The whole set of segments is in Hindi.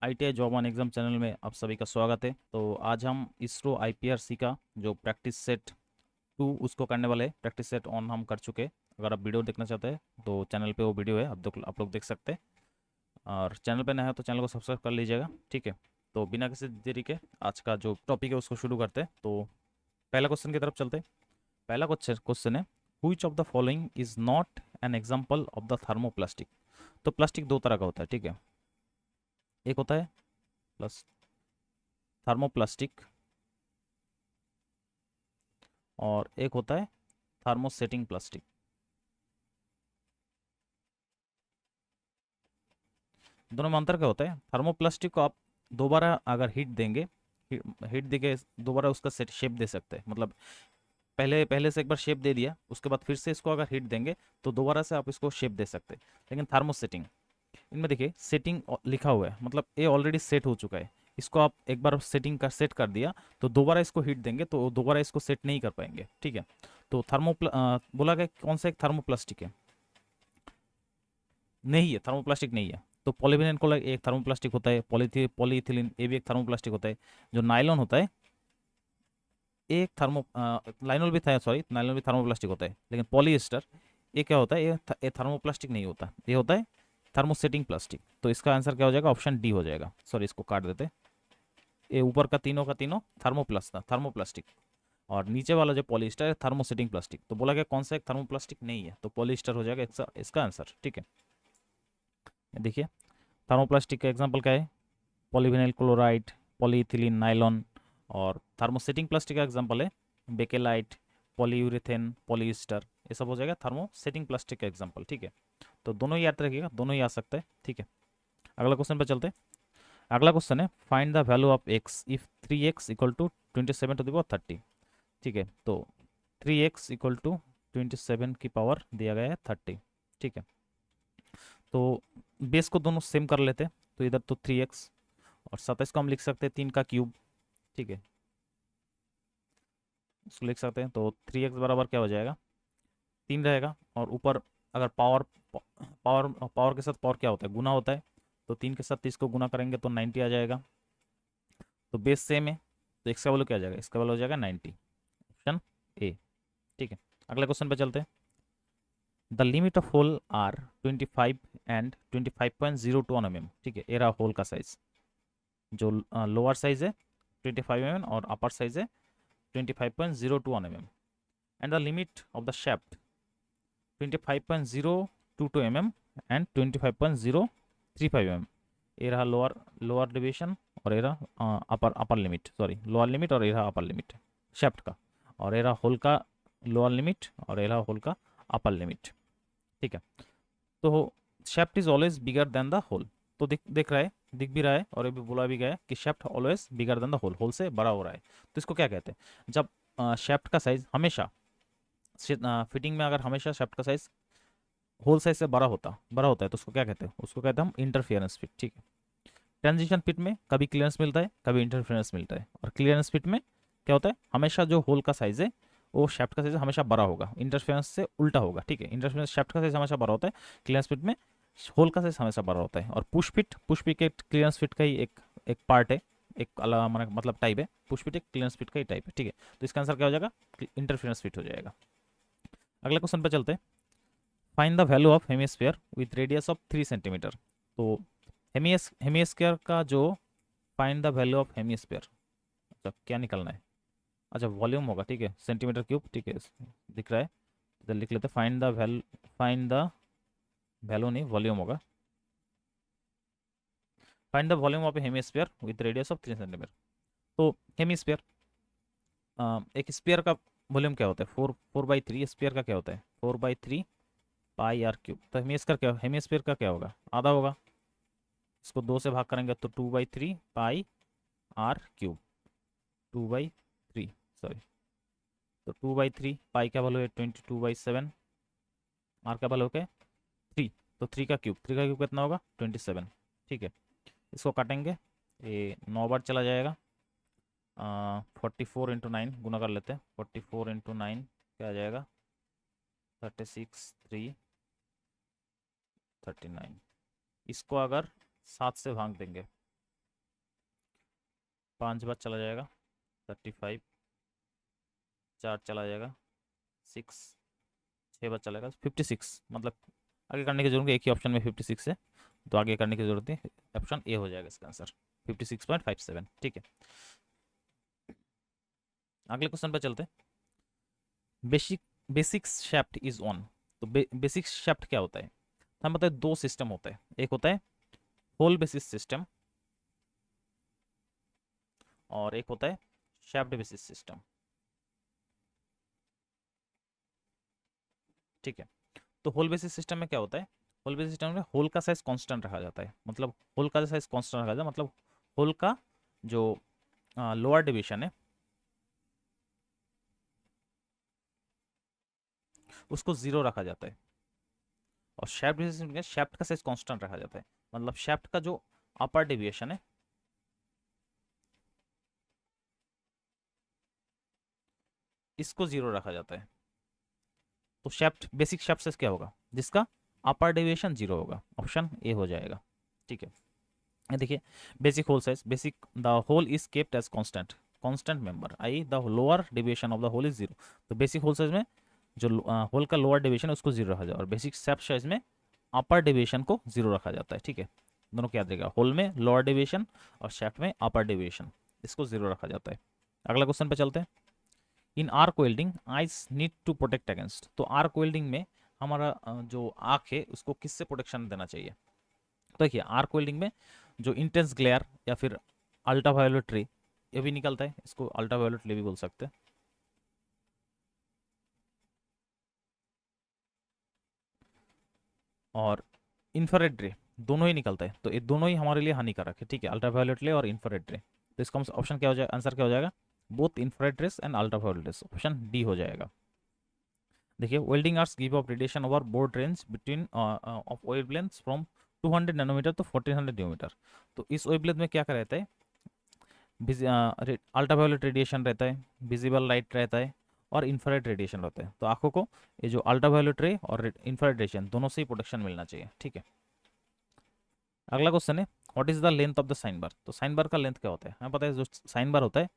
ITI job on exam channel में आप सभी का स्वागत है। तो आज हम इसरो IPRC का जो प्रैक्टिस सेट 2 उसको करने वाले हैं। प्रैक्टिस सेट ऑन हम कर चुके हैं। अगर आप वीडियो देखना चाहते हैं तो चैनल पे वो वीडियो है, आप लोग देख सकते हैं। और चैनल पे नया है तो चैनल को सब्सक्राइब कर लीजिएगा, ठीक है। तो बिना किसी देरी के आज का जो टॉपिक है उसको शुरू करते हैं। तो पहला क्वेश्चन की तरफ चलते हैं। पहला क्वेश्चन है, which of the following is not an example of the thermoplastic. तो प्लास्टिक दो तरह का होता है, ठीक है। एक होता है प्लस थर्मोप्लास्टिक और एक होता है थर्मोसेटिंग प्लास्टिक। दोनों में अंतर क्या होता है? थर्मोप्लास्टिक को आप दोबारा अगर हीट देंगे, हीट देके दोबारा उसका सेट शेप दे सकते हैं। मतलब पहले पहले से एक बार शेप दे दिया, उसके बाद फिर से इसको अगर हीट देंगे तो दोबारा से आप इसको शेप दे सकते हैं। लेकिन थर्मोसेटिंग, इनमें देखिए सेटिंग लिखा हुआ है, मतलब ये ऑलरेडी सेट हो चुका है। इसको आप एक बार सेटिंग का सेट कर दिया तो दोबारा इसको हीट देंगे तो दोबारा इसको सेट नहीं कर पाएंगे, ठीक है। तो बोला गया कौन सा एक थर्मोप्लास्टिक है? नहीं है, थर्मोप्लास्टिक नहीं है। तो पॉलीविनाइल को एक थर्मोप्लास्टिक होता है, पॉलीइथिलीन ये भी एक थर्मोप्लास्टिक होता है। जो नायलॉन होता है एक लाइनोल भी था, सॉरी, नायलॉन भी थर्मोप्लास्टिक होता है। लेकिन पॉलीएस्टर ये क्या होता है? ये थर्मोप्लास्टिक नहीं होता, ये होता है थर्मोसेटिंग प्लास्टिक। तो इसका आंसर क्या हो जाएगा? ऑप्शन डी हो जाएगा। सॉरी, इसको काट देते हैं। ये ऊपर का तीनों थर्मोप्लास्टिक, और नीचे वाला जो पॉलीस्टर है थर्मोसेटिंग प्लास्टिक। तो बोला गया कौन सा एक थर्मोप्लास्टिक नहीं है, तो पॉलीस्टर हो जाएगा इसका आंसर, ठीक है। देखिए थर्मोप्लास्टिक का एग्जाम्पल क्या है? Polyvinyl chloride, polyethylene, nylon. और थर्मोसेटिंग प्लास्टिक का एग्जाम्पल है बेकेलाइट, पॉलीयूरेथेन, पॉलीस्टर। ये सब हो जाएगा थर्मोसेटिंग प्लास्टिक का एग्जाम्पल, ठीक है। तो दोनों ही याद रखिएगा, दोनों ही आ सकता है, ठीक है। अगला क्वेश्चन पे चलते हैं। अगला क्वेश्चन है, find the value of x if 3x equal to 27 to the power 30। ठीक है, तो 3x इक्वल टू 27 की पावर दिया गया है 30, ठीक है। तो बेस को दोनों सेम कर लेते हैं। तो इधर तो 3x और 27 को हम लिख सकते हैं 3 का क्यूब, ठीक है। उसको लिख सकते हैं तो 3x बराबर क्या हो जाएगा? 3 रहेगा। और ऊपर अगर पावर के साथ पावर क्या होता है? गुना होता है। तो 3 के साथ 30 को गुना करेंगे तो 90 आ जाएगा। तो बेस सेम है, तो एक्स का वैल्यू क्या आ जाएगा? इसका वैल्यू हो जाएगा 90, ऑप्शन ए, ठीक है। अगले क्वेश्चन पे चलते हैं। The limit of hole are 25 and 25.02 mm, ठीक है। ये रहा होल का साइज। जो लोअर साइज है 25 mm और अपर साइज है 25.02 mm। And the limit of the shaft 25.022 mm and 25.035 mm। ये रहा लोअर लोअर डिविजन और ये रहा upper limit, sorry, lower limit और ये रहा अपर लिमिट शेफ्ट का। और ये रहा होल का लोअर लिमिट और ये रहा होल का अपर लिमिट, ठीक है। तो shaft is always bigger than the hole. तो दिख रहा है, दिख भी रहा है, और ये भी बोला भी गया है कि shaft always bigger than the hole, hole से बड़ा हो रहा है। तो इसको क्या कहते हैं? जब शेफ्ट का साइज हमेशा फिटिंग में अगर हमेशा शेफ्ट का साइज होल साइज से बड़ा होता है तो उसको क्या कहते हैं? उसको कहते हैं हम इंटरफियरेंस फिट, ठीक है। ट्रांजिशन फिट में कभी क्लियरेंस मिलता है, कभी इंटरफेरेंस मिलता है। और क्लियरेंस फिट में क्या होता है? हमेशा जो होल का साइज है वो शेफ्ट का साइज हमेशा बड़ा होगा, इंटरफेरेंस से उल्टा होगा, ठीक है। इंटरफेरेंस शेफ्ट का साइज हमेशा बड़ा होता है, क्लियरेंस फिट में होल का साइज हमेशा बड़ा होता है। और पुश फिट एक क्लियरेंस फिट का ही एक पार्ट है, एक अलग मतलब टाइप है। पुश फिट एक क्लियरेंस फिट का ही टाइप है, ठीक है। तो इसका आंसर क्या हो जाएगा? इंटरफेरेंस फिट हो जाएगा। अगले क्वेश्चन पे चलते हैं। Find the value of hemisphere with radius of 3 centimetre. तो हेमिस्फीयर का जो find the value of hemisphere, अच्छा क्या निकलना है? अच्छा वॉल्यूम होगा, ठीक है, सेंटीमीटर क्यूब, ठीक है। दिख रहा है, इधर लिख लेते हैं। फाइंड द वैल्यू नहीं, वॉल्यूम होगा। Find the volume of A hemisphere with radius of 3 centimetre. तो हेमिस्फीयर, एक स्फीयर का वॉल्यूम क्या होता है? 4/3। स्फीयर का क्या होता है? 4/3 पाई आर क्यूब। तो हेमिस्फीयर का क्या होगा? आधा होगा। इसको 2 से भाग करेंगे तो 2/3 पाई आर क्यूब, 2/3, सॉरी। तो 2/3 पाई का वैल्यू है 22/7, आर का वैल्यू क्या है? 3। तो 3 का क्यूब कितना होगा? 27, ठीक है। इसको काटेंगे, ये 9 बार चला जाएगा। 44 × 9 गुना कर लेते हैं। 44 × 9 क्या आ जाएगा? 36, 3, 39। इसको अगर 7 से भाग देंगे 5 बार चला जाएगा 35, 4 चला जाएगा 6, 6 बार चलेगा 56, मतलब आगे करने की जरूरत है, एक ही ऑप्शन में 56 है तो आगे करने की जरूरत है, ऑप्शन ए हो जाएगा इसका आंसर 56.57। ठीक है, अगले क्वेश्चन पर चलते हैं। Basic basic shaft is on. तो बेसिक शाफ्ट क्या होता है? हम बताए दो सिस्टम होता है, एक होता है होल बेसिस सिस्टम और एक होता है शाफ्ट बेसिस सिस्टम। ठीक है, तो होल बेसिस सिस्टम में क्या होता है? होल बेसिस सिस्टम में होल का साइज कांस्टेंट रखा जाता है, मतलब होल का साइज कांस्टेंट रखा जाता है, मतलब होल का जो लोअर डिवीजन है उसको जीरो रखा जाता है। और शैफ्ट बेसिस में शैफ्ट का साइज कांस्टेंट रखा जाता है, मतलब शैफ्ट का जो अपर डिविएशन है इसको जीरो रखा जाता है। तो शैफ्ट बेसिक शैफ्ट साइज क्या होगा? जिसका अपर डेविएशन जीरो होगा, ऑप्शन ए हो जाएगा। ठीक है, ये देखिए basic hole size, basic the hole is kept as constant, constant member I the lower deviation of the hole is zero. तो बेसिक होल साइज में जो होल का लोअर डेविएशन है उसको जीरो रखा जाए और बेसिक शैफ्ट साइज में अपर डेविएशन को जीरो रखा जाता है। ठीक है, दोनों को याद रखिएगा, होल में लोअर डेविएशन और शैफ्ट में अपर डेविएशन, इसको जीरो रखा जाता है। अगला क्वेश्चन पे चलते हैं। In arc welding eyes need to protect against. तो आर्क वेल्डिंग में हमारा जो आँख है उसको किससे प्रोटेक्शन देना चाहिए? तो देखिए आर्क वेल्डिंग में जो इंटेंस ग्लेयर या फिर अल्ट्रावायोलेट रे, ये भी निकलता है, इसको अल्ट्रावायोलेट रे भी बोल सकते हैं। और इंफ्रारेड रे, दोनों ही निकलता है, तो ये दोनों ही हमारे लिए हानिकारक है। ठीक है, अल्ट्रावायोलेट रे और इंफ्रारेड रे। तो इसका ऑप्शन क्या हो जाएगा, आंसर क्या हो जाएगा? Both infrared rays and ultraviolet rays, option D हो जाएगा। देखिए welding arcs give off radiation over broad range between of wavelengths from 200 nanometre to 1400 nanometre. तो इस वेवलेंथ में क्या क्या रहता है? अल्ट्रावायोलेट रेडिएशन रहता है, विजिबल लाइट रहता है और इंफ्रारेड रेडिएशन रहता है। तो आंखों को ये जो अल्ट्रावायोलेट रे और इंफ्रारेड रेडिएशन दोनों से ही प्रोटेक्शन मिलना चाहिए। ठीक है, अगला क्वेश्चन है what is the length of the sine bar. तो साइन बार का लेंथ क्या होता है? हमें पता है जो साइन बार होता है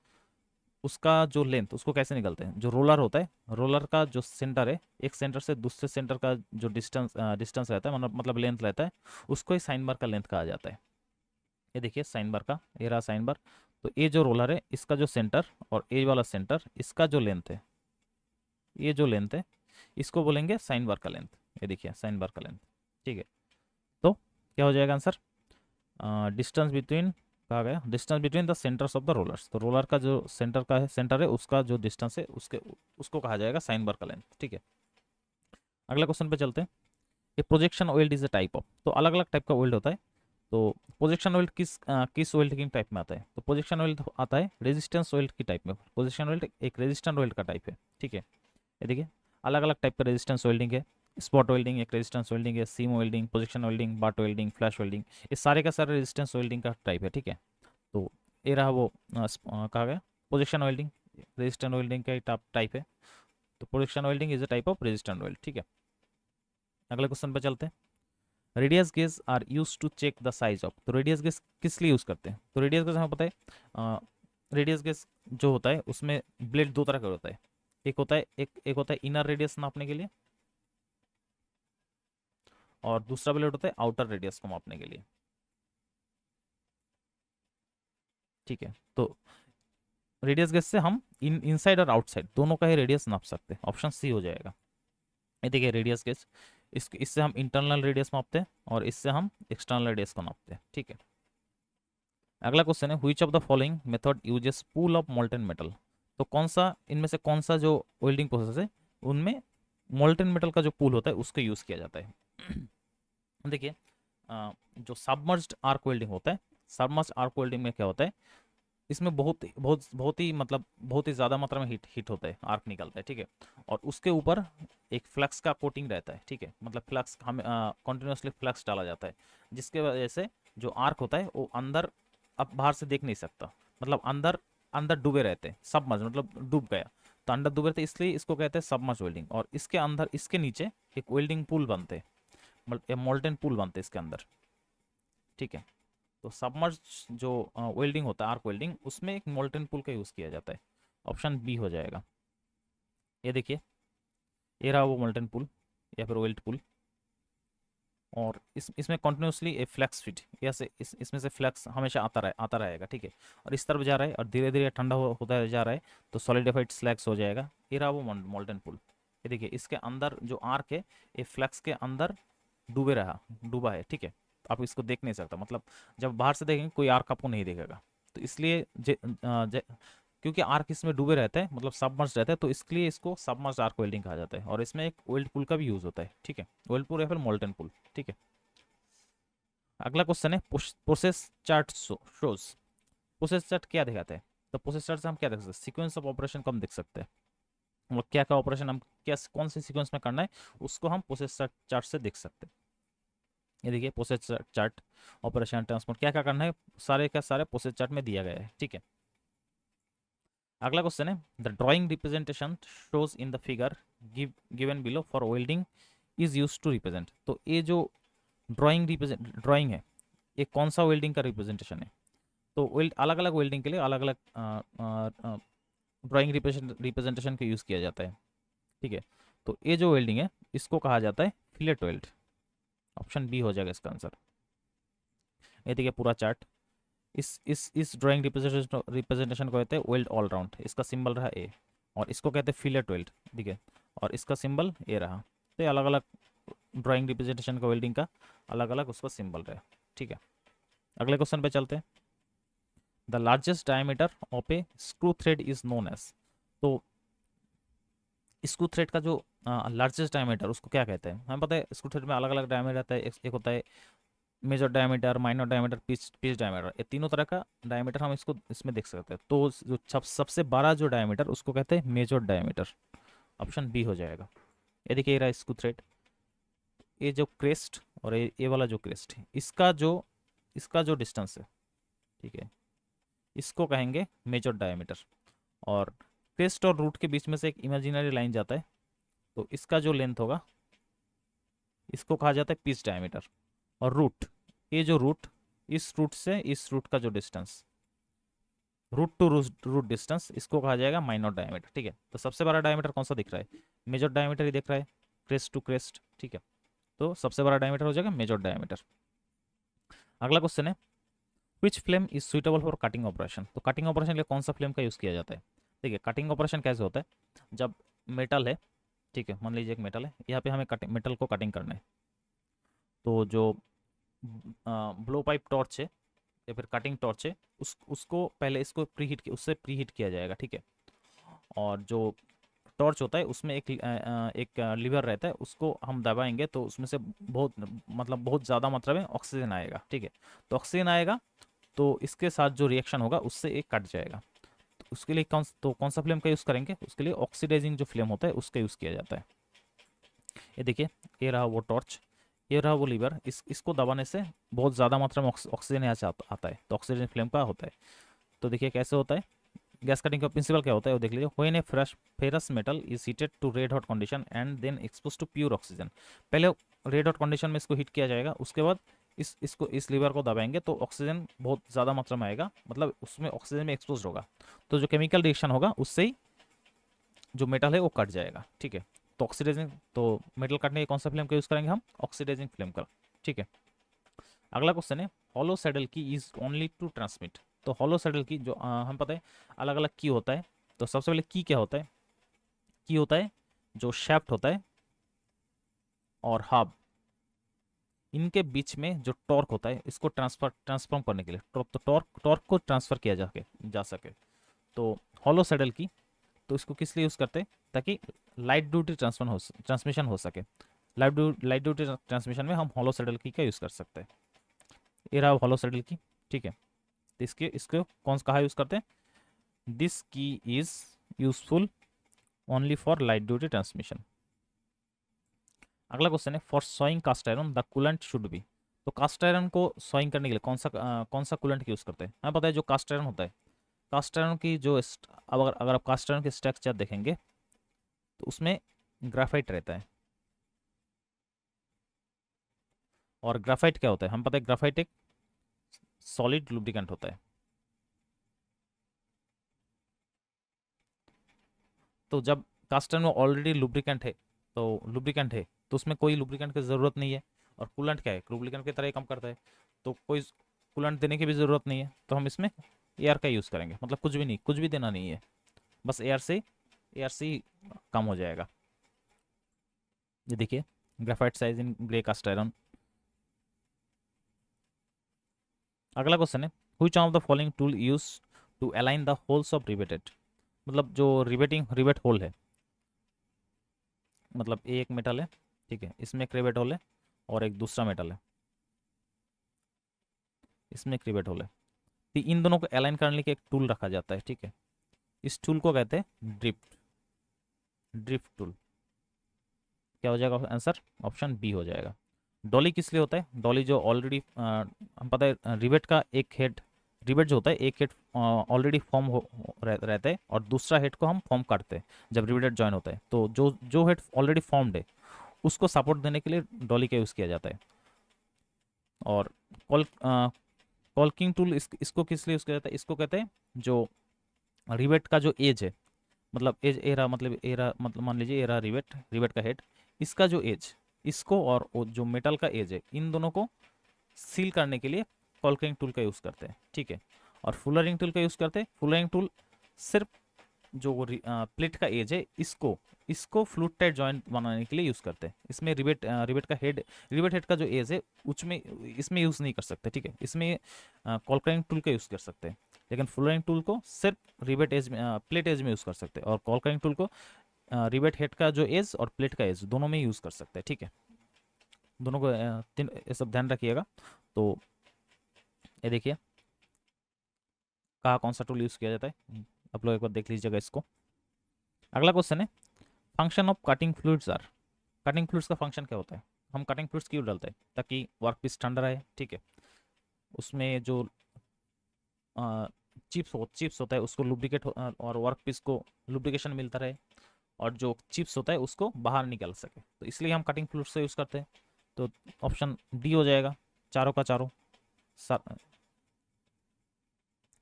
उसका जो लेंथ, उसको कैसे निकलते हैं? जो रोलर होता है, रोलर का जो सेंटर है, एक सेंटर से दूसरे सेंटर का जो डिस्टेंस रहता है, मतलब लेंथ रहता है, उसको ही साइन बार का लेंथ कहा जाता है। ये देखिए साइन बार का, ये रहा साइन बार। तो ये जो रोलर है इसका जो सेंटर और ए वाला सेंटर, इसका जो लेंथ है, ये जो लेंथ है इसको बोलेंगे साइन बार का लेंथ। ये देखिए साइन बार का लेंथ। ठीक है, तो क्या हो जाएगा आंसर? डिस्टेंस बिटवीन, कहा गया distance between the centres of the rollers. तो रोलर का जो सेंटर है उसका जो डिस्टेंस है उसको कहा जाएगा साइन बार का लेंथ। ठीक है, अगला क्वेश्चन पे चलते हैं। ये projection weld is a type of. तो अलग अलग टाइप का वेल्ड होता है। तो प्रोजेक्शन वेल्ड किस वेल्डिंग टाइप में आता है? तो प्रोजेक्शन वेल्ड आता है रेजिस्टेंस वेल्ड की टाइप में। प्रोजेक्शन वेल्ड एक रेजिस्टेंस वेल्ड का टाइप है। ठीक है, ये देखिए अलग अलग टाइप का रेजिस्टेंस वेल्डिंग है। स्पॉट वेल्डिंग एक रेजिस्टेंस वेल्डिंग है, सीम वेल्डिंग, प्रोजेक्शन वेल्डिंग, बाट वेल्डिंग, फ्लैश वेल्डिंग, ये सारे का सारे रेजिस्टेंस वेल्डिंग का टाइप है। ठीक है, तो ये रहा वो कहा गया प्रोजेक्शन वेल्डिंग, रेजिस्टेंस वेल्डिंग का टाइप है। तो projection welding is a type of resistance weld. ठीक है, अगले क्वेश्चन पे चलते हैं। Radius gauge are use to check the size of. तो रेडियस गेज किस लिए यूज करते हैं? तो रेडियस गेज हमें पता है, रेडियस गेज जो होता है उसमें ब्लेड दो तरह का होता है। एक होता है इनर रेडियस नापने के लिए और दूसरा ब्लेड होता है आउटर रेडियस को मापने के लिए। ठीक है, तो रेडियस गेज से हम इनसाइड और आउटसाइड दोनों का ही रेडियस नाप सकते हैं, ऑप्शन सी हो जाएगा। ये देखिए रेडियस गेज, इससे हम इंटरनल रेडियस मापते हैं और इससे हम एक्सटर्नल रेडियस को नापते हैं। ठीक है, अगला क्वेश्चन है which of the following method uses pool of molten metal. तो कौन सा इनमें से कौन सा जो वेल्डिंग प्रोसेस है उनमें मोल्टेन मेटल का जो पूल होता है उसको यूज किया जाता है? देखिए जो सबमर्ज्ड आर्क वेल्डिंग होता है, सबमर्ज्ड आर्क वेल्डिंग में क्या होता है, इसमें बहुत ही मतलब बहुत ही ज़्यादा मात्रा में हीट होता है, आर्क निकलता है। ठीक है, और उसके ऊपर एक फ्लक्स का कोटिंग रहता है। ठीक है, मतलब फ्लक्स हमें कंटिन्यूसली फ्लक्स डाला जाता है, जिसके वजह से जो आर्क होता है वो अंदर अब बाहर से देख नहीं सकता, मतलब अंदर अंदर डूबे रहते हैं, सबमर्ज मतलब डूब गया, तो अंदर डूबे रहते इसलिए इसको कहते हैं सबमर्ज वेल्डिंग। और इसके अंदर इसके नीचे एक वेल्डिंग पूल बनते हैं, मोल्टेन पूल बनते हैं इसके अंदर। ठीक है, तो सबमर्ज जो वेल्डिंग होता है, आर्क वेल्डिंग, उसमें एक मोल्टन पुल का यूज़ किया जाता है। ऑप्शन बी हो जाएगा। ये देखिए, ये रहा वो मोल्टन पुल या फिर वेल्ड पुल, और इसमें कंटिन्यूसली ए फ्लैक्स फीड, ऐसे इसमें से फ्लैक्स हमेशा आता रहेगा, ठीक है। और इस तरफ जा रहा है और धीरे धीरे ठंडा होता जा रहा है, तो सॉलिडिफाइड स्लैग्स हो जाएगा। ये रहा वो मोल्टन पुल। ये देखिए, इसके अंदर जो आर्क है, ये फ्लैक्स के अंदर डूबा है, ठीक है। आप इसको देख नहीं सकता, मतलब जब बाहर से देखेंगे कोई आर्क आपको नहीं दिखेगा। तो इसलिए क्योंकि आर्क इसमें डूबे रहते हैं, मतलब सबमर्ज रहते हैं, तो इसलिए इसको सबमर्ज आर्क वेल्डिंग कहा जाता है। और इसमें एक वेल्ड पुल का भी यूज़ होता है, ठीक है, वेल्ड पुल या फिर मोल्टन पुल, ठीक है। अगला क्वेश्चन है process chart shows. Process chart क्या दिखाते हैं? तो प्रोसेस चार्ट से हम क्या देख सकते हैं? सीक्वेंस ऑफ ऑपरेशन को हम देख सकते हैं, मतलब क्या क्या ऑपरेशन हम क्या कौन से सीक्वेंस में करना है, उसको हम प्रोसेस चार्ट से देख सकते हैं। ये देखिए, प्रोसेस चार्ट, ऑपरेशन, ट्रांसपोर्ट, क्या क्या करना है, सारे का सारे प्रोसेस चार्ट में दिया गया है, ठीक है। अगला क्वेश्चन है the drawing representation shows in the figure given below for welding is use to represent. तो ये जो ड्राइंग है, ये कौन सा वेल्डिंग का रिप्रेजेंटेशन है? तो वेल्ड, अलग अलग वेल्डिंग के लिए अलग अलग ड्राइंग रिप्रेजेंटेशन का यूज़ किया जाता है, ठीक है। तो ये जो वेल्डिंग है, इसको कहा जाता है फिलेट वेल्ड। ऑप्शन बी हो जाएगा इसका आंसर। ये देखिए पूरा चार्ट, इस ड्राइंग रिप्रेजेंटेशन को कहते हैं वेल्ड ऑल राउंड। इसका सिंबल रहा ए, और इसको कहते हैं फिलेट वेल्ड, ठीक है, और इसका सिंबल ए रहा। तो अलग अलग ड्राइंग रिप्रेजेंटेशन का वेल्डिंग का अलग अलग उसका सिंबल रहा, ठीक है। अगले क्वेश्चन पे चलते हैं। The largest diameter of a screw thread is known as. तो स्क्रू थ्रेड का जो लार्जेस्ट डायमीटर, उसको क्या कहते हैं? हमें पता है स्क्रू थ्रेड में अलग अलग डायमीटर रहता है, एक होता है major diameter, minor diameter, pitch diameter. ये तीनों तरह का डायमीटर हम इसको इसमें देख सकते हैं। तो जो सबसे बड़ा जो डायमीटर, उसको कहते हैं मेजर डायमीटर। ऑप्शन बी हो जाएगा। ये देखिए, ये रहा स्क्रू थ्रेड, ये जो क्रेस्ट और ये वाला जो क्रेस्ट है, इसका जो डिस्टेंस है, ठीक है, इसको कहेंगे मेजर डायमीटर। और क्रेस्ट और रूट के बीच में से एक इमेजिनरी लाइन जाता है, तो इसका जो लेंथ होगा, इसको कहा जाता है पिच डायमीटर। और रूट, ये जो रूट, इस रूट से इस रूट का जो distance, root to root distance, इसको कहा जाएगा माइनर डायमीटर, ठीक है। तो सबसे बड़ा डायमीटर कौन सा दिख रहा है? मेजर डायमीटर ही दिख रहा है, क्रेस्ट टू क्रेस्ट, ठीक है। तो सबसे बड़ा डायमीटर हो जाएगा मेजर डायमीटर। अगला क्वेश्चन है which flame is suitable for cutting operation. तो कटिंग ऑपरेशन के लिए कौन सा फ्लेम का यूज़ किया जाता है? देखिए, कटिंग ऑपरेशन कैसे होता है, जब मेटल है, ठीक है, मान लीजिए एक मेटल है, यहाँ पे हमें मेटल को कटिंग करना है। तो जो ब्लो पाइप टॉर्च है या फिर कटिंग टॉर्च है, उसको पहले इसको उससे प्री हीट किया जाएगा, ठीक है। और जो टॉर्च होता है, उसमें एक लीवर रहता है, उसको हम दबाएंगे तो उसमें से बहुत ज़्यादा मात्रा में ऑक्सीजन आएगा, ठीक है। तो ऑक्सीजन आएगा, तो इसके साथ जो रिएक्शन होगा उससे एक कट जाएगा। तो उसके लिए कौन सा फ्लेम का यूज़ करेंगे? उसके लिए ऑक्सीडाइजिंग जो फ्लेम होता है उसका यूज़ किया जाता है। ये देखिए, ये रहा वो टॉर्च, ये रहा वो लीवर, इसको दबाने से बहुत ज़्यादा मात्रा में ऑक्सीजन यहाँ से आता है, तो ऑक्सीजन फ्लेम का होता है। तो देखिए कैसे होता है, गैस कटिंग का प्रिंसिपल क्या होता है वो देख लीजिए। When a ferrous metal is heated to red hot condition and then expose to pure oxygen. पहले रेड हॉट कंडीशन में इसको हीट किया जाएगा, उसके बाद इस लीवर को दबाएंगे तो ऑक्सीजन बहुत ज़्यादा मात्रा में आएगा, मतलब उसमें ऑक्सीजन में एक्सपोज होगा, तो जो केमिकल रिएक्शन होगा उससे ही जो मेटल है वो कट जाएगा, ठीक है। तो ऑक्सीडाइजिंग, तो मेटल काटने के कौन सा फ्लेम का यूज़ करेंगे हम? ऑक्सीडाइजिंग फ्लेम का, ठीक है। अगला क्वेश्चन है हॉलो सैडल की इज ओनली टू ट्रांसमिट। तो हॉलो सैडल की जो हम पता है अलग अलग की होता है। तो सबसे पहले की क्या होता है? की होता है जो शैफ्ट होता है और हब, इनके बीच में जो टॉर्क होता है, इसको ट्रांसफॉर्म करने के लिए टॉर्क को ट्रांसफर किया जा सके। तो हॉलो सैडल की, तो इसको किस लिए यूज़ करते हैं? ताकि लाइट ड्यूटी ट्रांसमिशन हो सके। लाइट ड्यूटी ट्रांसमिशन में हम हॉलो सैडल की का यूज़ कर सकते हैं। ये रहा हॉलो सैडल की, ठीक है। तो इसको कौन सा कहा यूज़ करते हैं? This key is useful only for light duty transmission. अगला क्वेश्चन है for sawing cast iron the coolant should be. तो कास्ट आयरन को सोइंग करने के लिए कौन सा कूलेंट यूज़ करते हैं? हमें पता है जो कास्ट आयरन होता है, कास्ट आयरन की जो अब अगर आप कास्ट आयरन के स्ट्रक्चर देखेंगे तो उसमें ग्राफाइट रहता है। और ग्राफाइट क्या होता है? हम पता है ग्राफाइट एक सॉलिड लुब्रिकेंट होता है। तो जब कास्ट आयरन में ऑलरेडी लुब्रिकेंट है तो उसमें कोई लुब्रिकेंट की ज़रूरत नहीं है। और कूलेंट क्या है, लुब्रिकेंट की तरह ही काम करता है, तो कोई कूलेंट देने की भी ज़रूरत नहीं है। तो हम इसमें एयर का यूज़ करेंगे, मतलब कुछ भी नहीं, कुछ भी देना नहीं है, बस एयर से ही कम हो जाएगा। ये देखिए, graphite size in grey cast iron. अगला क्वेश्चन है, which of the following tool use to align the holes of riveted. मतलब जो रिवेट होल है, मतलब ये एक मेटल है, ठीक है, इसमें एक रिवेट होल है, और एक दूसरा मेटल है, इसमें एक रिवेट होल है। तो इन दोनों को अलाइन करने के एक टूल रखा जाता है, ठीक है। इस टूल को कहते हैं ड्रिफ्ट टूल। क्या हो जाएगा आंसर, ऑप्शन बी हो जाएगा। डॉली किस लिए होता है, डॉली जो ऑलरेडी हम पता है रिवेट का एक हेड, रिवेट जो होता है एक हेड ऑलरेडी फॉर्म रहता है, और दूसरा हेड को हम फॉर्म करते हैं जब रिवेटेड जॉइन होता है। तो जो जो हेड ऑलरेडी फॉर्म्ड है उसको सपोर्ट देने के लिए डॉली का यूज़ किया जाता है। और कॉल कॉल्किंग टूल इसको किस लिए यूज़ किया जाता है, इसको कहते हैं जो रिवेट का जो एज है, मतलब एज एरा, मतलब एरा, मतलब मान लीजिए एरा रिवेट का हेड, इसका जो एज, इसको और जो मेटल का एज है, इन दोनों को सील करने के लिए कॉल्किंग टूल का यूज़ करते हैं, ठीक है। और फुलरिंग टूल का यूज़ करते हैं। फुलरिंग टूल सिर्फ जो प्लेट का एज है, इसको इसको फ्लूट टाइट जॉइंट बनाने के लिए यूज़ करते हैं। इसमें रिवेट का हेड, रिवेट हेड का जो एज है उसमें इसमें यूज़ नहीं कर सकते, ठीक है। इसमें कॉल्किंग टूल का यूज़ कर सकते हैं, लेकिन फुलरिंग टूल को सिर्फ रिवेट एज में, प्लेट एज में यूज़ कर सकते हैं, और कॉल्किंग टूल को रिवेट हेड का जो एज और प्लेट का एज दोनों में यूज़ कर सकते हैं, ठीक है। दोनों को तीन, ये सब ध्यान रखिएगा। तो ये देखिए कहाँ कौन सा टूल यूज़ किया जाता है, आप लोग एक बार देख लीजिएगा इसको। अगला क्वेश्चन है, function of cutting fluids are. Cutting fluids का फंक्शन क्या होता है, हम कटिंग फ्लूइड्स क्यों डालते हैं, ताकि वर्क पीस ठंडा रहे, ठीक है। उसमें जो चिप्स होता है उसको लुब्रिकेट और वर्क पीस को लुब्रिकेशन मिलता रहे, और जो चिप्स होता है उसको बाहर निकल सके, तो इसलिए हम कटिंग फ्लूइड्स से यूज़ करते हैं। तो ऑप्शन डी हो जाएगा, चारों का चारों।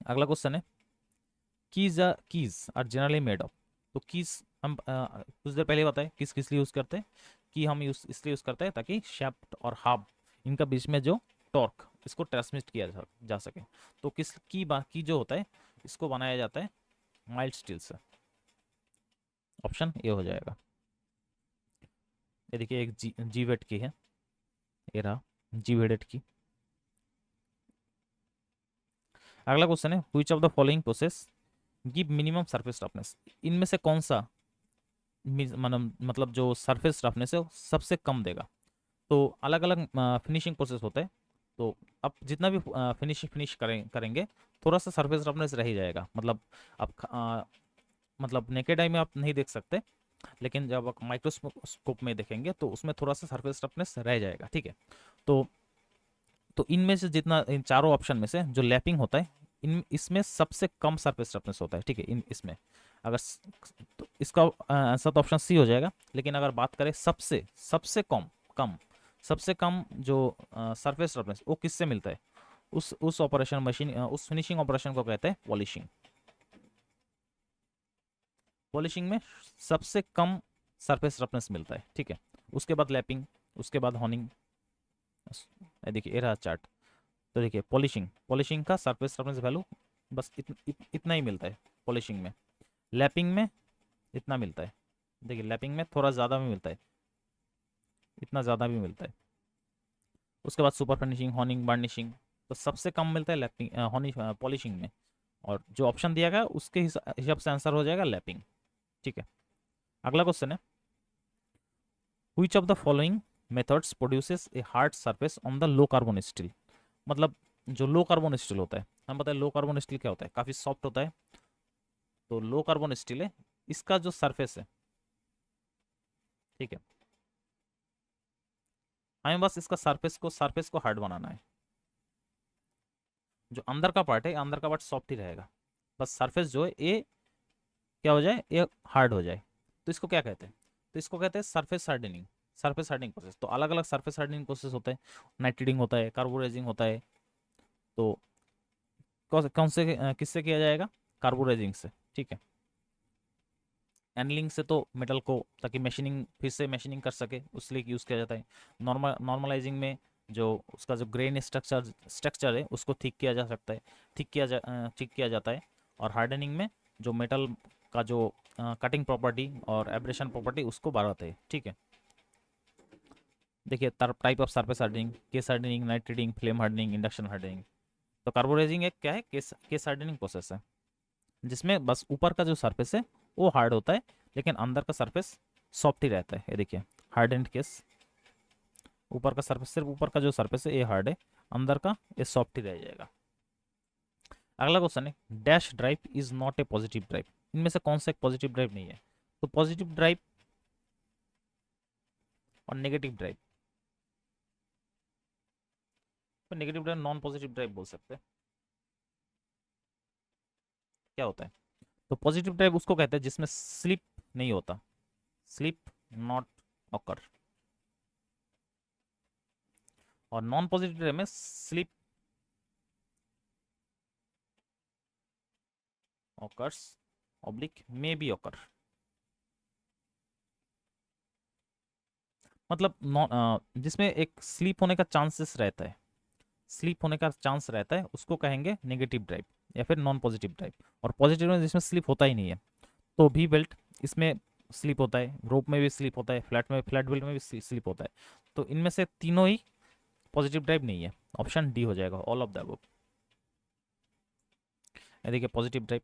अगला क्वेश्चन है, keys are generally made of. तो कीज हम कुछ देर पहले बताए किस किस लिए यूज़ करते हैं, कि हम इसलिए यूज़ करते हैं ताकि शाफ्ट और हब, इनका बीच में जो टॉर्क, इसको ट्रांसमिट किया जा सके। तो किस की बाकी जो होता है, इसको बनाया जाता है माइल्ड स्टील से। ऑप्शन ए हो जाएगा। ये देखिए एक जी वेट की है, ये रहा जी वेडेड की। अगला क्वेश्चन है, which of the following process give minimum surface roughness. इनमें से कौन सा मतलब जो सरफेस रफनेस है वो सबसे कम देगा। तो अलग अलग फिनिशिंग प्रोसेस होता है, तो अब जितना भी फिनिश करेंगे, थोड़ा सा सरफेस रफनेस रह ही जाएगा। मतलब आप मतलब नेकेड आई में आप नहीं देख सकते, लेकिन जब आप माइक्रोस्कोप में देखेंगे तो उसमें थोड़ा सा सरफेस रफनेस रह जाएगा, ठीक है। तो इनमें से जितना, इन चारों ऑप्शन में से जो लैपिंग होता है, इन इसमें सबसे कम सरफेस रफनेस होता है, ठीक है। इन इसमें अगर तो इसका आंसर तो ऑप्शन सी हो जाएगा। लेकिन अगर बात करें सबसे सबसे कम कम सबसे कम जो सरफेस रफनेस, वो किससे मिलता है, उस ऑपरेशन मशीन, उस फिनिशिंग ऑपरेशन को कहते हैं पॉलिशिंग। पॉलिशिंग में सबसे कम सरफेस रफनेस मिलता है, ठीक है। उसके बाद लैपिंग, उसके बाद हॉनिंग। देखिए ये रहा चार्ट। तो देखिए पॉलिशिंग का सरफेस रफनेस वैल्यू बस इतना ही मिलता है पॉलिशिंग में। लैपिंग में इतना मिलता है, देखिए लैपिंग में थोड़ा ज़्यादा भी मिलता है, इतना ज़्यादा भी मिलता है। उसके बाद सुपर फिनिशिंग, हॉनिंग, बार्निशिंग। तो सबसे कम मिलता है लैपिंग, हॉनिंग, पॉलिशिंग में। और जो ऑप्शन दिया गया उसके हिसाब से आंसर हो जाएगा लैपिंग, ठीक है। अगला क्वेश्चन है, which of the following methods produces a hard surface on the low carbon steel. मतलब जो लो कार्बन स्टील होता है, हम बताएं लो कार्बन स्टील क्या होता है, काफ़ी सॉफ्ट होता है। तो लो कार्बन स्टील है, इसका जो सरफेस है, ठीक है, हमें बस इसका सरफेस को हार्ड बनाना है। जो अंदर का पार्ट है, अंदर का पार्ट सॉफ्ट ही रहेगा, बस सरफेस जो है ये क्या हो जाए, ये हार्ड हो जाए। तो इसको क्या कहते हैं, तो इसको कहते हैं सरफेस हार्डनिंग प्रोसेस। तो अलग अलग सरफेस हार्डनिंग प्रोसेस होते हैं, नाइट्रिडिंग होता है, कार्बोरेजिंग होता है। तो कौन से किससे किया जाएगा? कार्बोरेजिंग से, ठीक है। एनलिंग से तो मेटल को, ताकि मशीनिंग फिर से मशीनिंग कर सके, उसलिए यूज़ किया जाता है। नॉर्मलाइजिंग में जो उसका जो ग्रेन स्ट्रक्चर है उसको ठीक किया जा सकता है, ठीक किया जाता है। और हार्डनिंग में जो मेटल का जो कटिंग प्रॉपर्टी और एब्रेशन प्रॉपर्टी उसको बढ़ाते हैं, ठीक है। देखिए type of surface hardening, case hardening, nitriding, flame hardening, induction hardening. तो कार्बोरेजिंग एक क्या है, केस हार्डनिंग प्रोसेस है, जिसमें बस ऊपर का जो सरफेस है वो हार्ड होता है, लेकिन अंदर का सरफेस सॉफ्ट ही रहता है। ये देखिए हार्ड एंड केस, ऊपर का सरफेस, सिर्फ ऊपर का जो सरफेस है ये हार्ड है, अंदर का ये सॉफ्ट ही रह जाएगा। अगला क्वेश्चन है, dash drive is not a positive drive. इनमें से कौन सा एक पॉजिटिव ड्राइव नहीं है? तो पॉजिटिव ड्राइव और नेगेटिव ड्राइव, तो negative drive non positive drive बोल सकते हैं। क्या होता है? तो पॉजिटिव ड्राइव उसको कहते हैं जिसमें स्लिप नहीं होता, स्लिप नॉट ऑकर। और नॉन पॉजिटिव ड्राइव में slip occurs oblique may be occur. मतलब जिसमें एक स्लीप होने का चांसेस रहता है, स्लीप होने का चांस रहता है, उसको कहेंगे नेगेटिव ड्राइव या फिर नॉन पॉजिटिव ड्राइव। और पॉजिटिव में जिसमें स्लीप होता ही नहीं है, तो भी बेल्ट इसमें स्लीप होता है, रोप में भी स्लीप होता है, फ्लैट बेल्ट में भी स्लीप होता है। तो इनमें से तीनों ही पॉजिटिव ड्राइव नहीं है। ऑप्शन डी हो जाएगा, ऑल ऑफ द अबव। देखिए पॉजिटिव ड्राइव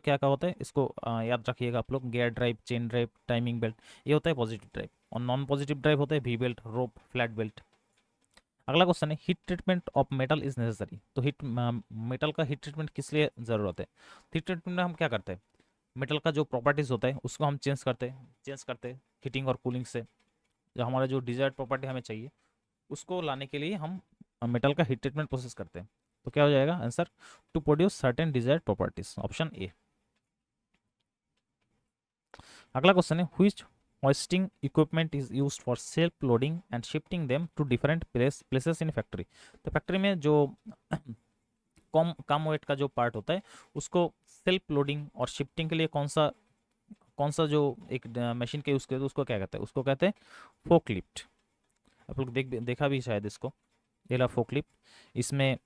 क्या क्या होता है, इसको याद रखिएगा आप लोग। Gear drive, chain drive, timing belt, ये होता है पॉजिटिव ड्राइव। और नॉन पॉजिटिव ड्राइव होता है we belt, rope, flat belt. अगला क्वेश्चन है, heat treatment of metal is necessary. तो मेटल का हीट ट्रीटमेंट किस लिए जरूरत है? हीट ट्रीटमेंट में हम क्या करते हैं, मेटल का जो प्रॉपर्टीज होता है उसको हम चेंज करते हैं हीटिंग और कूलिंग से। जो हमारा जो डिजायर्ड प्रॉपर्टी हमें चाहिए उसको लाने के लिए हम मेटल का हीट ट्रीटमेंट प्रोसेस करते हैं। तो क्या हो जाएगा answer? To produce certain desired properties, option A. अगला क्वेश्चन है, which hoisting equipment is used for self loading and shifting them to different places in factory। तो फैक्ट्री में जो कम वेट का जो पार्ट होता है उसको सेल्फ लोडिंग और शिफ्टिंग के लिए कौन सा जो एक मशीन के यूज करते हैं उसको क्या कहते हैं? उसको कहते हैं फोकलिफ्ट। आप लोग देखा भी शायद इसको, ये ला फोकलिफ्ट। इसमें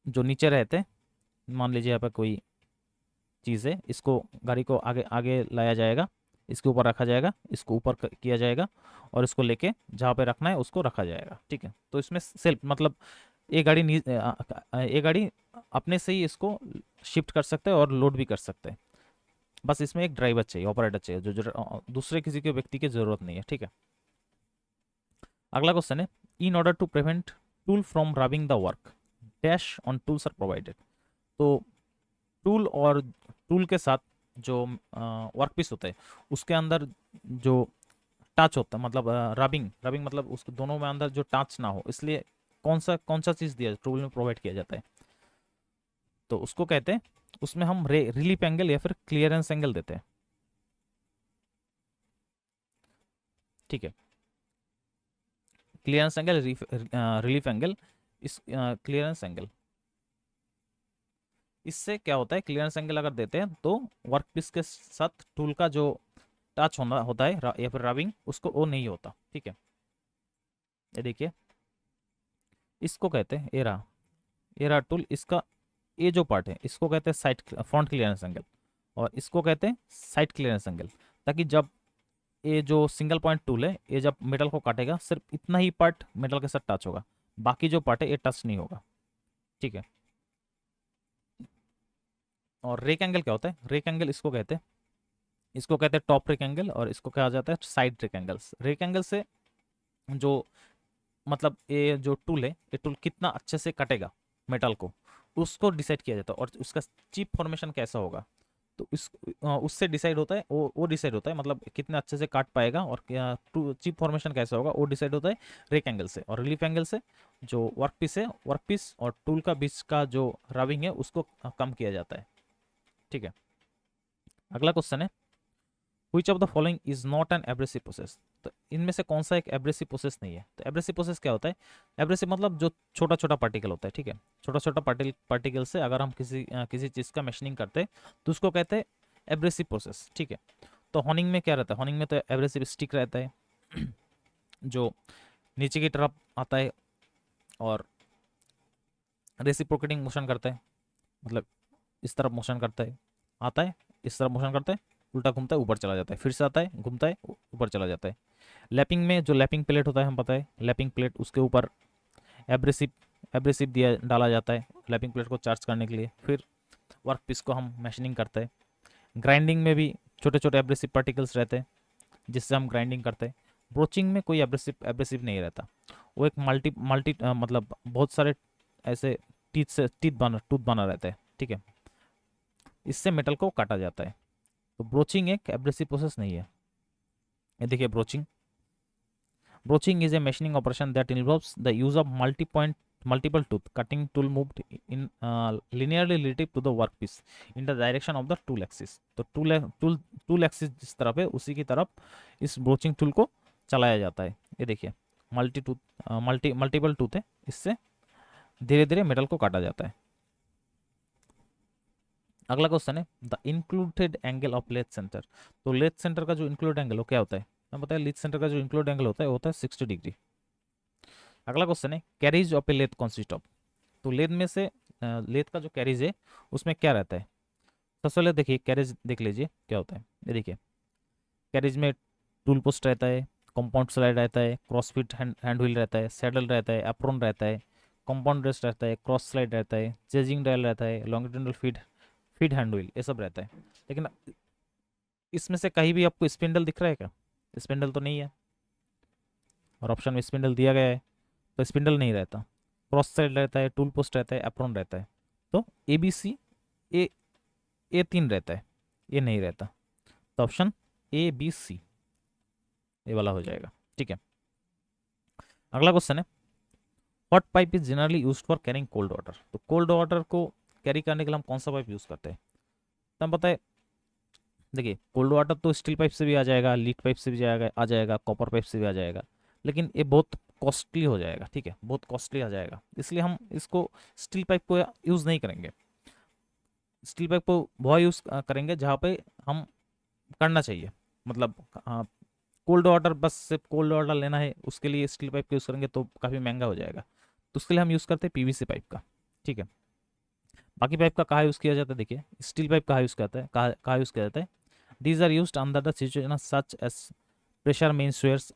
जो नीचे रहते हैं, मान लीजिए यहाँ पर कोई चीज़ है, इसको गाड़ी को आगे आगे लाया जाएगा, इसके ऊपर रखा जाएगा, इसको ऊपर किया जाएगा और इसको लेके जहाँ पे रखना है उसको रखा जाएगा, ठीक है। तो इसमें सेल्फ मतलब ये गाड़ी अपने से ही इसको शिफ्ट कर सकते हैं और लोड भी कर सकते हैं। बस इसमें एक ड्राइवर चाहिए, ऑपरेटर चाहिए, जो दूसरे किसी के व्यक्ति की जरूरत नहीं है, ठीक है। अगला क्वेश्चन है, in order to prevent tool from rubbing the work, dash on tools are provided. तो टूल के साथ जो वर्क पीस होता है उसके अंदर जो टच होता है, मतलब रबिंग मतलब उसके दोनों में अंदर जो टच ना हो, इसलिए कौन सा चीज़ दिया टूल में प्रोवाइड किया जाता है? तो उसको कहते हैं, उसमें हम रिलीफ एंगल या फिर क्लियरेंस एंगल देते हैं, ठीक है। क्लियरेंस एंगल, रिलीफ एंगल, इस क्लियरेंस एंगल, इससे क्या होता है, क्लियरेंस एंगल अगर देते हैं तो वर्क पीस के साथ टूल का जो टच होता है या फिर रबिंग उसको वो नहीं होता, ठीक है। ये देखिए इसको कहते हैं एरा टूल, इसका ये जो पार्ट है इसको कहते हैं साइड फ्रंट क्लियरेंस एंगल, और इसको कहते हैं साइड क्लियरेंस एंगल। ताकि जब ये जो सिंगल पॉइंट टूल है ये जब मेटल को काटेगा सिर्फ इतना ही पार्ट मेटल के साथ टच होगा, बाकी जो पार्ट है ये टच नहीं होगा, ठीक है। और रेक एंगल क्या होता है? रेक एंगल इसको कहते हैं टॉप रेक एंगल, और इसको कहा जाता है side rake angles. Rake angle से जो मतलब ये जो टूल है, ये टूल कितना अच्छे से कटेगा मेटल को, उसको डिसाइड किया जाता है। और उसका चिप फॉर्मेशन कैसा होगा, तो उससे डिसाइड होता है, वो डिसाइड होता है, मतलब कितने अच्छे से काट पाएगा, और चिप फॉर्मेशन कैसा होगा वो डिसाइड होता है रेक एंगल से। और रिलीफ एंगल से जो वर्क पीस और टूल का बीच का जो रबिंग है उसको कम किया जाता है, ठीक है। अगला क्वेश्चन है, which of the following is not an abrasive process, तो इनमें से कौन सा एक एब्रेसिव प्रोसेस नहीं है। तो एब्रेसिव प्रोसेस क्या होता है, एब्रेसिव मतलब जो छोटा छोटा पार्टिकल होता है, ठीक है, छोटा छोटा पार्टिकल से अगर हम किसी चीज़ का मशीनिंग करते हैं तो उसको कहते हैं एब्रेसिव प्रोसेस, ठीक है। तो हॉनिंग में क्या रहता है, हॉनिंग में तो एब्रेसिव स्टिक रहता है जो नीचे की तरफ आता है और रेसिप्रोकेटिंग मोशन करता है, मतलब इस तरफ मोशन करता है, आता है इस तरफ मोशन करता है, उल्टा घूमता है ऊपर चला जाता है, फिर से आता है घूमता है ऊपर चला जाता है। लैपिंग में जो लैपिंग प्लेट होता है, हम पता है लैपिंग प्लेट, उसके ऊपर एब्रेसिव एब्रेसिव दिया डाला जाता है लैपिंग प्लेट को चार्ज करने के लिए, फिर वर्क पीस को हम मशीनिंग करते हैं। ग्राइंडिंग में भी छोटे छोटे एब्रेसिव पार्टिकल्स रहते हैं जिससे हम ग्राइंडिंग करते हैं। ब्रोचिंग में कोई एब्रेसिव नहीं रहता, वो एक मल्टी मल्टी मतलब बहुत सारे ऐसे टूथ बना रहता है, ठीक है, इससे मेटल को काटा जाता है। तो ब्रोचिंग एक एब्रेसिव प्रोसेस नहीं है। ये देखिए broaching, broaching is a machining operation that involves the use of multiple tooth cutting tool moved in linearly relative to the workpiece in the direction of the tool axis। तो टूल एक्सिस जिस तरफ है उसी की तरफ इस ब्रोचिंग टूल को चलाया जाता है। ये देखिए मल्टीपल टूथ है, इससे धीरे धीरे मेटल को काटा जाता है। अगला क्वेश्चन है the included angle of lathe centre. तो लेथ सेंटर का जो इंक्लूड एंगल हो क्या होता है, मैं बताया लेथ सेंटर का जो इंक्लूड एंगल होता है वो होता है 60 डिग्री। अगला क्वेश्चन है carriage of a lathe consist of. तो लेथ में से लेथ का जो कैरिज है उसमें क्या रहता है। सबसे पहले देखिए कैरिज देख लीजिए क्या होता है। ये देखिए कैरिज में टूल पोस्ट रहता है, कंपाउंड स्लाइड रहता है, क्रॉसफिट हैंड व्हील रहता है, सैडल रहता है, एप्रोन रहता है, कंपाउंड रेस्ट रहता है, क्रॉस स्लाइड रहता है, चेजिंग डायल रहता है, लॉन्गिट्यूडनल फीड हैंड व्हील, ये सब रहता है। लेकिन इसमें से कहीं भी आपको स्पिंडल दिख रहा है क्या, स्पिंडल तो नहीं है, और ऑप्शन में स्पिंडल दिया गया है तो स्पिंडल नहीं रहता। क्रॉस साइड रहता है, टूल पोस्ट रहता है, एप्रोन रहता है। तो ए बी सी ए 3 रहता है, ये नहीं रहता। तो ऑप्शन ए बी सी ये वाला हो जाएगा, ठीक है। अगला क्वेश्चन है what pipe is generally used for carrying cold water. तो कोल्ड वाटर को कैरी करने के लिए हम कौन सा पाइप यूज करते हैं, तो हम पता है देखिए कोल्ड वाटर तो स्टील पाइप से भी आ जाएगा, लीड पाइप से भी आ जाएगा, कॉपर पाइप से भी आ जाएगा, लेकिन ये बहुत कॉस्टली हो जाएगा, ठीक है, बहुत कॉस्टली आ जाएगा, इसलिए हम इसको स्टील पाइप को यूज़ नहीं करेंगे। स्टील पाइप को वह यूज़ करेंगे जहाँ पे हम करना चाहिए, मतलब कोल्ड वाटर, बस सिर्फ कोल्ड वाटर लेना है उसके लिए स्टील पाइप का यूज़ करेंगे तो काफ़ी महंगा हो जाएगा, तो उसके लिए हम यूज़ करते हैं पीवीसी पाइप का, ठीक है। बाकी पाइप का कहाँ यूज़ किया जाता है, देखिए स्टील पाइप कहाँ यूज़ करता है, कहाँ यूज़ किया जाता है। These are used under the situation such as pressure main swers,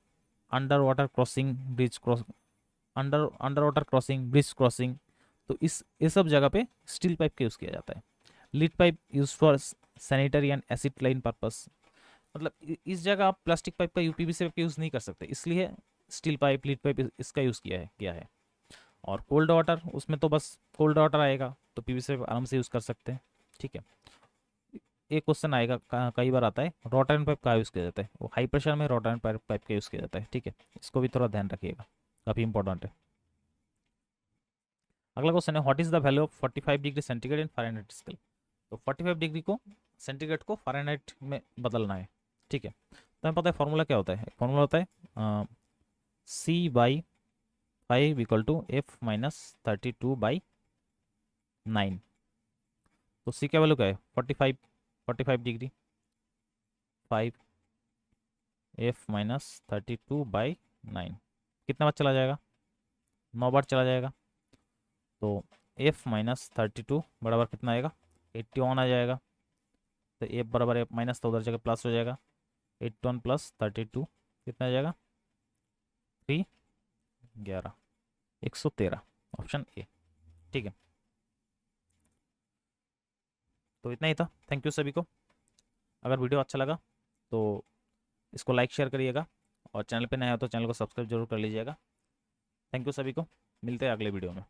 underwater crossing, underwater crossing, bridge crossing। तो इस ये सब जगह पे स्टील पाइप का यूज़ किया जाता है। Lead pipe use for sanitary and acid line purpose, मतलब इस जगह आप प्लास्टिक पाइप का यूपीवीसी पाइप का यूज़ नहीं कर सकते, इसलिए स्टील पाइप लीड पाइप इसका यूज़ किया है। और कोल्ड वाटर उसमें तो बस कोल्ड वाटर आएगा तो पीवीसी पाइप आराम से यूज़ कर सकते हैं, ठीक है। एक क्वेश्चन आएगा कई बार आता है रॉट आयरन पाइप का यूज़ किया जाता है, वो हाई प्रेशर में रॉट आयरन पाइप का यूज़ किया जाता है, ठीक है, इसको भी थोड़ा ध्यान रखिएगा, काफ़ी इंपॉर्टेंट है। अगला क्वेश्चन है what is the value of 45 degree centigrade in Fahrenheit scale. तो 45 डिग्री को सेंटीग्रेड को फ़ारेनहाइट में बदलना है, ठीक है। तो हमें पता है फॉर्मूला क्या होता है, फॉर्मूला होता है C/5 इक्वल टू F-32/9। तो C का वैल्यू क्या है 45 डिग्री, 5F-32/9 कितना बार चला जाएगा, 9 बार चला जाएगा। तो F-32 बराबर कितना आएगा 81 आ जाएगा। तो F बराबर F माइनस, तो उधर जगह प्लस हो जाएगा, 81 + 32 कितना आ जाएगा 311, 113, ऑप्शन ए, ठीक है। तो इतना ही था, थैंक यू सभी को। अगर वीडियो अच्छा लगा तो इसको लाइक शेयर करिएगा, और चैनल पे नया हो तो चैनल को सब्सक्राइब जरूर कर लीजिएगा। थैंक यू सभी को, मिलते हैं अगले वीडियो में।